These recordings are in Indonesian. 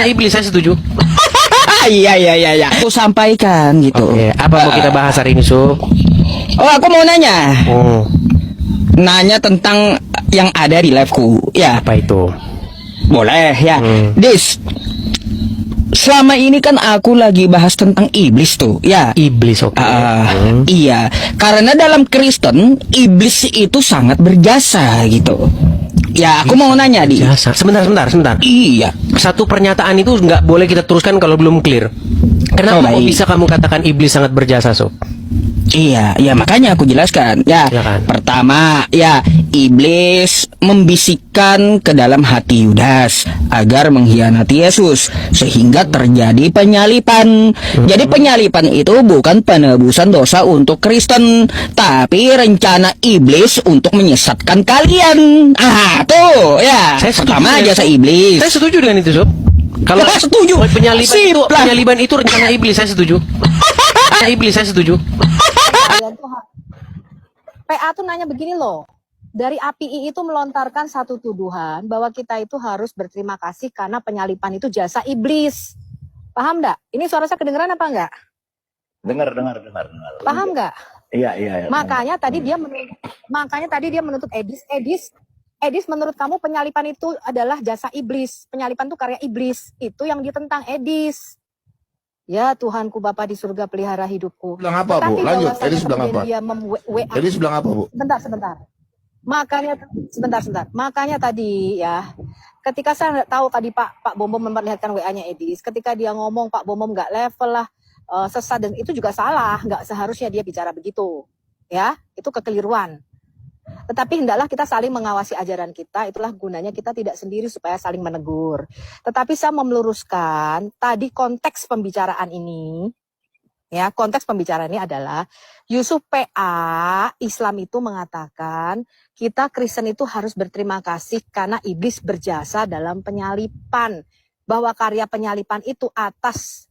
Iblis, saya setuju. Iya. Aku sampaikan gitu. Oke, apa mau kita bahas hari ini, Sob? Oh, aku mau nanya. Oh, Nanya tentang yang ada di liveku. Ya, apa itu? boleh ya. Hmm. Dis, selama ini kan aku lagi bahas tentang iblis tuh. Ya. Iblis, oke. Iya, karena dalam Kristen iblis itu sangat berjasa gitu. Ya, aku mau nanya di. Jasa. Sebentar. Iya. Satu pernyataan itu nggak boleh kita teruskan kalau belum clear. Kenapa Oh, kok baik. bisa kamu katakan iblis sangat berjasa, Sob? Iya, ya makanya aku jelaskan. Ya, Ya kan? pertama, ya iblis membisikkan ke dalam hati Yudas agar mengkhianati Yesus sehingga terjadi penyalipan. Jadi penyalipan itu bukan penebusan dosa untuk Kristen, tapi rencana iblis untuk menyesatkan kalian. Ah, tuh, ya. Saya setuju Pertama dengan jasa itu. iblis. Saya setuju dengan itu, Sob. Kalau Lah, setuju. Sip lah. penyaliban itu rencana iblis, saya setuju. Iblis, saya setuju. Kalian tuh PA tuh nanya begini loh. Dari API itu melontarkan satu tuduhan bahwa kita itu harus berterima kasih karena penyalipan itu jasa iblis. Paham enggak? Ini suara saya kedengeran apa enggak? Dengar. Paham enggak? Iya. Makanya tadi dia menuntut Edis menurut kamu penyalipan itu adalah jasa iblis. Penyalipan itu karya iblis. Itu yang ditentang Edis. Ya Tuhanku Bapa di surga pelihara hidupku. Bilang apa, Bu? Tetapi Lanjut. bahwasanya Edis bilang kemudian apa? Dia mem-WA. Edis bilang apa, Bu? Sebentar. Makanya tadi ya, ketika saya tahu tadi Pak Bombom memperlihatkan WA-nya Edis, ketika dia ngomong Pak Bombom nggak level lah, sesat, dan itu juga salah, nggak seharusnya dia bicara begitu, ya, itu kekeliruan. Tetapi hendaklah kita saling mengawasi ajaran kita, itulah gunanya kita tidak sendiri supaya saling menegur. Tetapi saya mau meluruskan, tadi konteks pembicaraan ini, ya, konteks pembicaraan ini adalah Yusuf PA Islam itu mengatakan kita Kristen itu harus berterima kasih karena iblis berjasa dalam penyalipan, bahwa karya penyalipan itu atas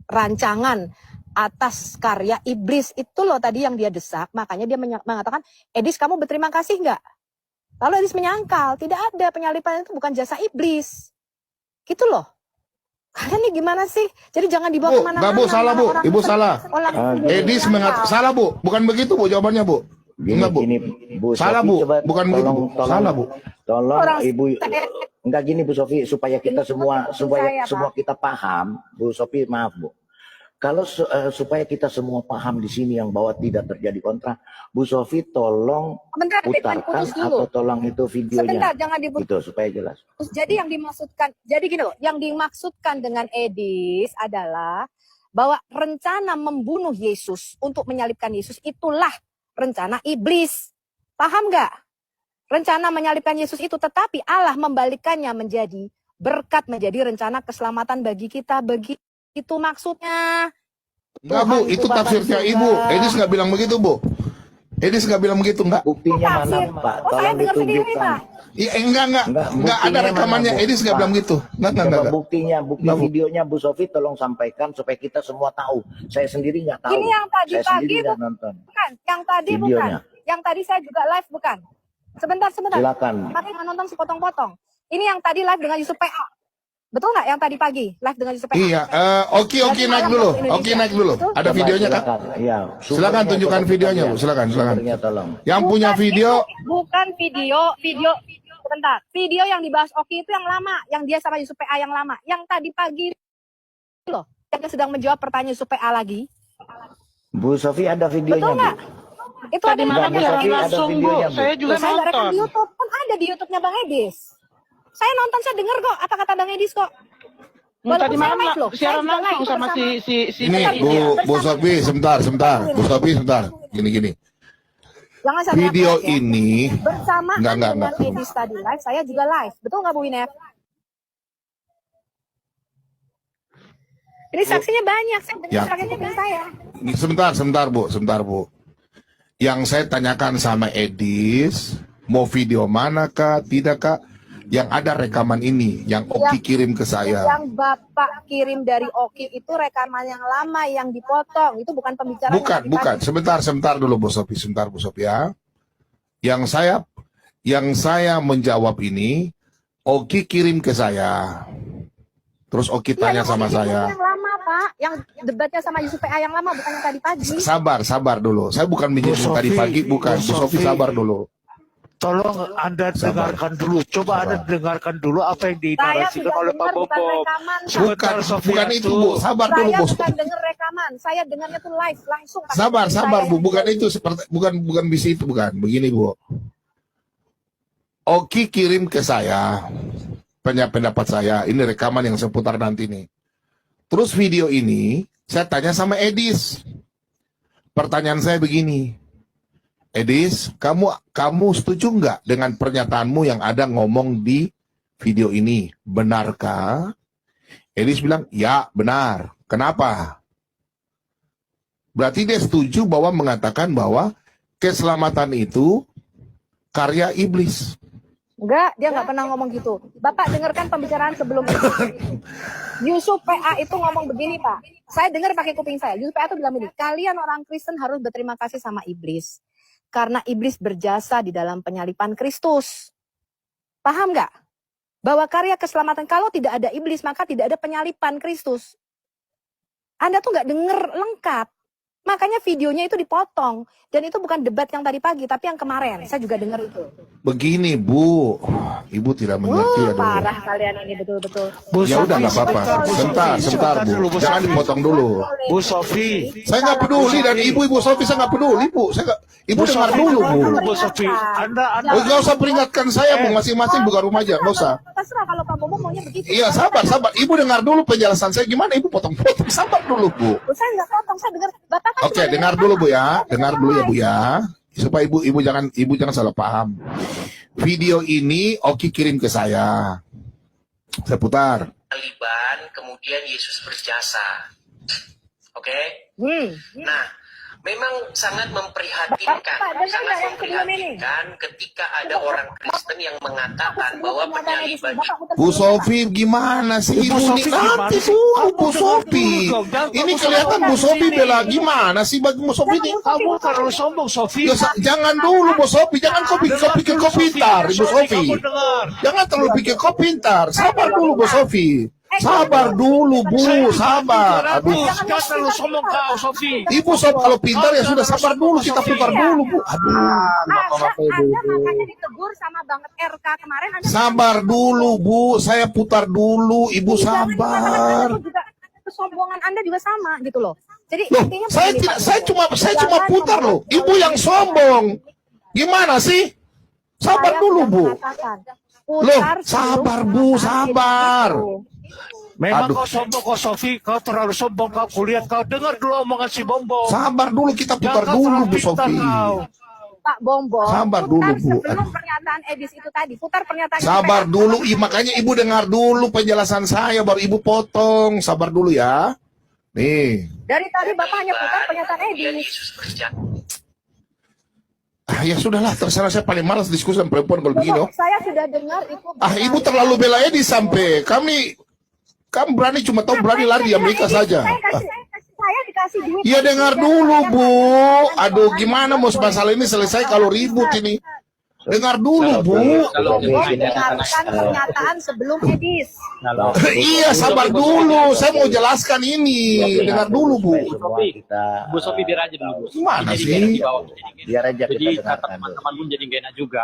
rancangan, atas karya iblis. Itu loh tadi yang dia desak. Makanya dia mengatakan, Edis kamu berterima kasih nggak? Lalu Edis menyangkal, tidak ada, penyalipan itu bukan jasa iblis. Gitu loh. Kalian nih gimana sih? Jadi jangan dibawa Bu, kemana-mana. enggak, Bu, salah, Bu. Ibu salah. Edis menyangkal. salah, Bu. Bukan begitu, Bu, jawabannya, Bu. Enggak, Bu. Bu Salah, Sofi, Bu. coba Bukan begitu, Bu. Salah, Bu. Tolong Orang- Ibu. Enggak gini Bu Sofi, supaya kita semua kita paham, Bu Sofi, maaf Bu. Kalau supaya kita semua paham di sini yang bahwa tidak terjadi kontra, Bu Sofi tolong Bentar, putarkan putus dulu. atau tolong itu videonya. Sebentar, jangan diputus. Gitu supaya jelas. Jadi gini loh, yang dimaksudkan dengan Edis adalah bahwa rencana membunuh Yesus untuk menyalibkan Yesus itulah rencana iblis. Paham nggak? Rencana menyalibkan Yesus itu, tetapi Allah membalikannya menjadi berkat, menjadi rencana keselamatan bagi kita. Begitu maksudnya. Enggak, Bu. Itu tafsirnya Ibu. Edis nggak bilang begitu, Bu. Edis nggak bilang begitu, enggak. Buktinya mana Pak? Oh, saya Tolong dengar sendiri, ditunjukkan. Pak. Iya, enggak ada buktinya rekamannya. mana, Bu? Edis nggak Pak, bilang gitu. Enggak. Coba bukti Enggak, Bu. videonya Bu Sofi tolong sampaikan supaya kita semua tahu. Saya sendiri nggak tahu. Ini yang tadi Saya pagi sendiri nggak nonton. bukan, yang tadi Videonya. bukan. Yang tadi saya juga live bukan. Sebentar. Silakan. Pakai nggak nonton sepotong-potong. Ini yang tadi live dengan Yusuf PA. Betul nggak yang tadi pagi live dengan Yusuf PA? Iya, Oki naik dulu. Oki naik dulu. Ada videonya, Kak? Iya. Silakan tunjukkan videonya, Bu. Silakan. Sumbernya tolong. Yang punya video, Bukan video. Sebentar. Video yang dibahas Oki itu yang lama, yang dia sama Yusuf PA yang lama. Yang tadi pagi loh, yang sedang menjawab pertanyaan Yusuf PA lagi. Bu Sofi ada videonya, Betul nggak? Bu? Itu Tadi ada malam Bu siaran Sofi ada langsung, Bu. videonya, Bu. Saya juga Saya nggak rekam nonton. di YouTube. Kan ada di YouTube-nya Bang Edis. Saya nonton, saya dengar kok apa kata Bang Edis kok. Tadi Walaupun saya malam live loh, saya siaran juga langsung live sama bersama. si ini Bu Sofi sebentar. Bu Sofi sebentar. Gini. Jangan saya Video teriak-teriak ya. ini Bersamaan Enggak. dengan Edis tadi live, saya juga live. Betul nggak Bu Winef? Ini saksinya banyak, saya dengar Ya. saksinya bukan saya. Sebentar, Bu. Yang saya tanyakan sama Edis, mau video mana kah, tidak kah? Yang ada rekaman ini, yang Oki kirim ke saya. Yang Bapak kirim dari Oki itu rekaman yang lama yang dipotong. Itu bukan pembicaraan. Bukan. Sebentar dulu Bu Sofi, ya. Yang saya menjawab ini, Oki kirim ke saya. Terus Oki Iya, tanya yang sama Oki saya. yang lama Pak, yang debatnya sama Yusuf PA yang lama, bukan yang tadi pagi. Sabar dulu. Saya bukan bikin tadi pagi, bukan. Bu Sofi sabar dulu. Tolong Anda Sabar. dengarkan dulu. Coba Anda dengarkan dulu apa yang Saya dinarasikan sudah oleh Pak dengar bukan Bobo. rekaman. Pak. Sebentar, Bukan itu, Bu. Sabar dulu, Saya Bu. bukan dengar rekaman, saya dengarnya tuh live langsung. pakai Sabar, kuping sabar, saya. Bu. Bukan itu, seperti bukan bisi itu, bukan. Begini, Bu. Oki kirim ke saya pendapat saya. Ini rekaman yang saya putar nanti nih. Terus video ini saya tanya sama Edis. Pertanyaan saya begini, Edis, kamu setuju nggak dengan pernyataanmu yang ada ngomong di video ini? Benarkah? Edis bilang, ya benar. Kenapa? Berarti dia setuju bahwa mengatakan bahwa keselamatan itu karya iblis. Enggak, dia nggak pernah ngomong gitu. Bapak dengarkan pembicaraan sebelum itu. Yusuf PA itu ngomong begini, Pak. Saya dengar pakai kuping saya. Yusuf PA itu bilang begini, kalian orang Kristen harus berterima kasih sama iblis. Karena iblis berjasa di dalam penyalipan Kristus. Paham nggak? Bahwa karya keselamatan, kalau tidak ada iblis, maka tidak ada penyalipan Kristus. Anda tuh nggak denger lengkap. Makanya videonya itu dipotong. Dan itu bukan debat yang tadi pagi, tapi yang kemarin. Saya juga dengar itu. Begini, Bu. Ibu tidak mengerti ya dulu. Parah kalian ini, betul-betul. Bu Ya Sofi, udah nggak apa-apa. Sebentar, Bu. Jangan dipotong dulu. Bu Sofi. Saya nggak peduli dan ibu Sofi saya nggak peduli, Bu. Ibu dengar dulu, Bu. Bu Sofi. Anda Nggak usah peringatkan saya, Bu. Masing-masing buka rumah aja, nggak usah. Terserah kalau Pak Bobo maunya begitu. Iya, sabar. Ibu dengar dulu penjelasan saya gimana. Ibu potong-potong. Sabar dulu, Bu. Saya nggak potong, saya dengar. Bapak kan Oke, dengar dulu, Bu ya. Dengar dulu ya, Bu ya. Supaya ibu jangan salah paham. Video ini Oki kirim ke saya. Saya putar. Taliban, kemudian Yesus berjasa. Oke? Nah, memang sangat memprihatinkan. Bapak, dengar Sangat nggak yang sebelum ini? memprihatinkan ketika ada orang Kristen yang mengatakan bahwa penyaliban Bu Sofi gimana sih? Bu Ibu Sofi nih gimana nanti sih? dulu, Bu Kamu Sofi. dengar dulu dong. Ini Jangan kelihatan kamu Bu Sofi sini. bela gimana sih bagi Bu Sofi ini? Kamu terlalu sombong, Sofi. Ya, jangan dulu Bu Sofi, jangan kau pikir kau pintar, Bu Sofi. Kamu dengar. Jangan terlalu pikir kau pintar. Sabar dulu Bu Sofi. Sabar dulu Bu, sabar. Aduh. Jangan terlalu sombong kau, Sofi. Ibu Sofi kalau pintar ya sudah sabar dulu, kita putar dulu Bu. Aduh. Anda makanya ditegur sama banget RK kemarin. Anda Sabar dulu Bu, saya putar dulu, Ibu sabar. juga kesombongan Anda juga sama gitu loh. Jadi Loh, intinya saya begini, tidak, Pak saya Bobo. cuma Jangan putar loh. membuat Ibu yang sombong. Gimana sih? Sabar Saya dulu sudah Bu. mengatakan, Loh, putar sabar sebelum Bu, pernyataan sabar. itu. Memang Aduh. kau sombong, kau Sofi. Kau terlalu sombong, kau kulihat. Kau dengar dulu omongan si Bombo. Sabar dulu, kita putar Jangan dulu terlalu Bu pintar Sofi. kau. Pak Bombo, Sabar putar dulu, Bu. sebelum Aduh. pernyataan Edis itu tadi. Putar pernyataan Sabar saya. dulu, makanya Ibu dengar dulu penjelasan saya, baru Ibu potong. Sabar dulu ya. Nih. Dari tadi Bapak hanya putar pernyataan kemudian Edis. Yesus berjasa. Ya sudahlah, terserah, saya paling malas diskusi dengan perempuan kalau begini. Oh. Saya sudah dengar itu. Ibu terlalu bela Edi sampai kamu berani cuma tahu berani lari di Amerika saja. Saya dikasih duit. Ya dengar dulu Bu. Aduh gimana mau masalah ini selesai kalau ribut ini. Dengar dulu Bu. Dengarkan pernyataan sebelum Edis. Iya sabar dulu. Saya mau jelaskan ini. Dengar dulu Bu. Semua kita Bu Sofi biar aja dulu Bu. Gimana Jadi sih? gak enak di bawah. biar aja Jadi kita kata dengarkan dulu. teman-teman pun jadi gak enak juga.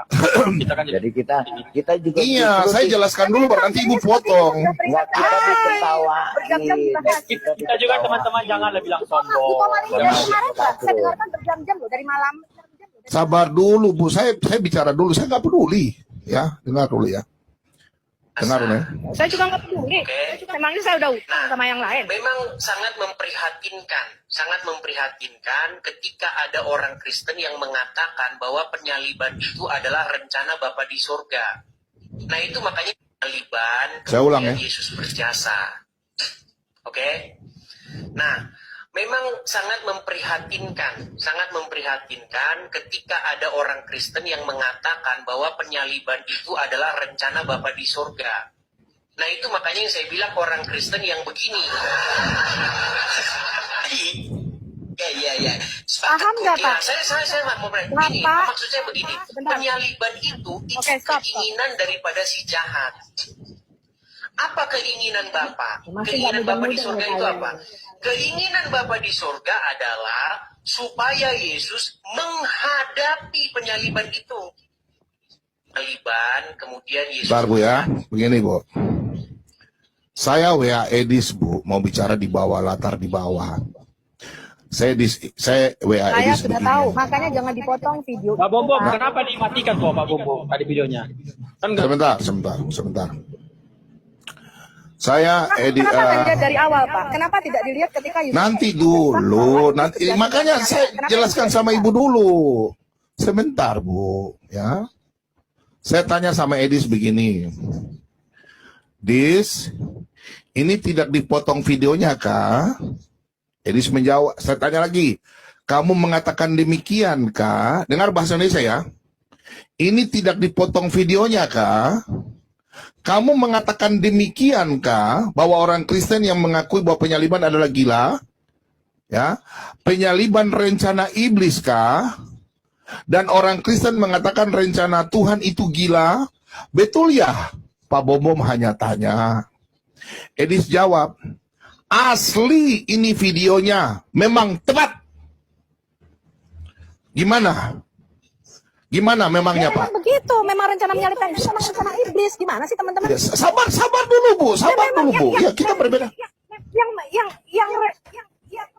Kita kan Jadi kita juga Iya justru saya jelaskan dulu baru nanti Ibu potong. nggak kita diketawain. Berjam-jam dibahas. kita juga teman-teman janganlah bilang Di sombong. Komali dari kemarin Pak, saya dengarkan berjam-jam loh dari malam. Sabar dulu Bu. Saya bicara dulu. Saya nggak peduli. Ya dengar dulu ya. Dengar dulu ya. Saya juga nggak peduli. Memangnya saya udah utang sama yang lain. Memang sangat memprihatinkan ketika ada orang Kristen yang mengatakan bahwa penyaliban itu adalah rencana Bapa di surga. Nah itu makanya penyaliban, Saya ulang kemudian ya. Yesus berjasa. Oke? Nah, memang sangat memprihatinkan ketika ada orang Kristen yang mengatakan bahwa penyaliban itu adalah rencana Bapa di surga. Nah itu makanya yang saya bilang orang Kristen yang begini. Ya. Paham nggak, Pak? Saya nggak mau begini. Bapak. Maksud saya begini. Sebentar. Penyaliban itu Oke, stop. keinginan daripada si jahat. Apa keinginan Bapa? Masih Keinginan nggak Bapa di mudah-mudah surga ya itu kalian. apa? Keinginan Bapa di surga adalah supaya Yesus menghadapi penyaliban itu. Penyaliban, kemudian Yesus. Bentar Bu ya, begini Bu. Saya WA Edis Bu, mau bicara di bawah, latar di bawah. Saya WA Saya Edis sudah begini. tahu, makanya jangan dipotong video. Pak Bom Bom, kenapa dimatikan kok Pak Bom Bom tadi videonya? Kan nggak Sebentar. Saya Edis. Kenapa nggak dilihat dari awal, Pak? Kenapa tidak dilihat ketika Yusuf? Nanti dulu, nanti makanya saya jelaskan sama Ibu dulu. Sebentar Bu, ya. Saya tanya sama Edis begini. Dis, ini tidak dipotong videonya kah? Edis menjawab, saya tanya lagi, kamu mengatakan demikian kah? Dengar bahasa Indonesia ya. Ini tidak dipotong videonya kah? Kamu mengatakan demikian kah? Bahwa orang Kristen yang mengakui bahwa penyaliban adalah gila? Ya, penyaliban rencana iblis kah? Dan orang Kristen mengatakan rencana Tuhan itu gila? Betul ya? Pak Bom hanya tanya. Edis jawab, asli ini videonya memang tepat. Gimana? Gimana memangnya Ya, Pak? memang begitu, memang rencana menyalipkan itu memang rencana iblis. Gimana sih teman-teman? Ya, sabar dulu Bu, sabar dulu Bu. Ya kita berbeda.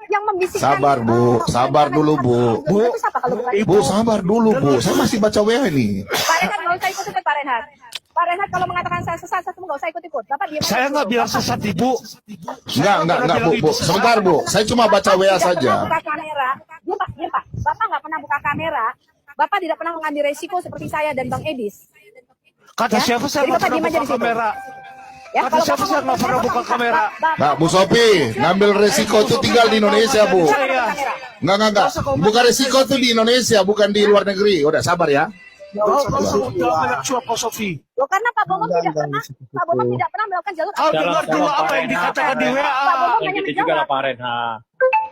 Yang membisikkan. Sabar Bu, sabar dulu Bu. Bu, Itu siapa kalau bukan Bu sabar dulu Bu. Saya masih baca WA ini. Pak Renhat nggak usah ikut-ikut Pak Renhat. Pak Renhat kalau mengatakan saya sesat, saya nggak usah ikut-ikut. Bapak diam. Saya nggak bilang sesat Ibu. Enggak Bu. Sebentar Bu, saya cuma baca WA saja. Buka kamera. Diam Pak. Bapak nggak pernah buka kamera. Bapak tidak pernah mengambil resiko seperti saya dan Bang Edis. Kata Ya? siapa saya Jadi nggak Bapak pernah diem aja buka di situ. kamera. Ya, Kata kalau siapa Bapak saya mau nggak pernah buka kamera. Nah, Bu Sopi, ngambil resiko itu tinggal di Indonesia Bu. Saya. Enggak. Bukan resiko itu di Indonesia, bukan di luar negeri. Udah sabar ya. Kau jangan banyak suap kau Sofi. Loh, karena Pak Bomong tidak pernah melakukan jalur. Kau dengar dulu apa yang dikatakan di WA. Yang gitu juga lah Pak Renhat.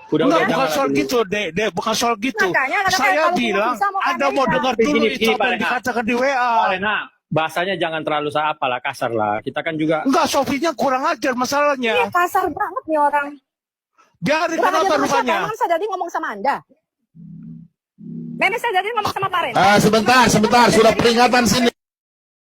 Udah Enggak, bukan jangan soal dulu. gitu, Dek, bukan soal gitu. Makanya kadang-kadang Saya kalau bilang, bisa mau Anda mau kamera. dengar dulu Gini, itu apa Pak yang Renhat. dikatakan di Pak WA. Renhat, bahasanya jangan terlalu apalah kasar lah. Kita kan juga Enggak, Sofinya kurang ajar Iya, masalahnya. kasar banget nih orang. Biarin Kurang kenapa ajar sama siapa? rupanya. Emang Sadari ngomong sama Anda? Memang Sadari ngomong sama Pak Renhat? Sebentar, sudah peringatan sini.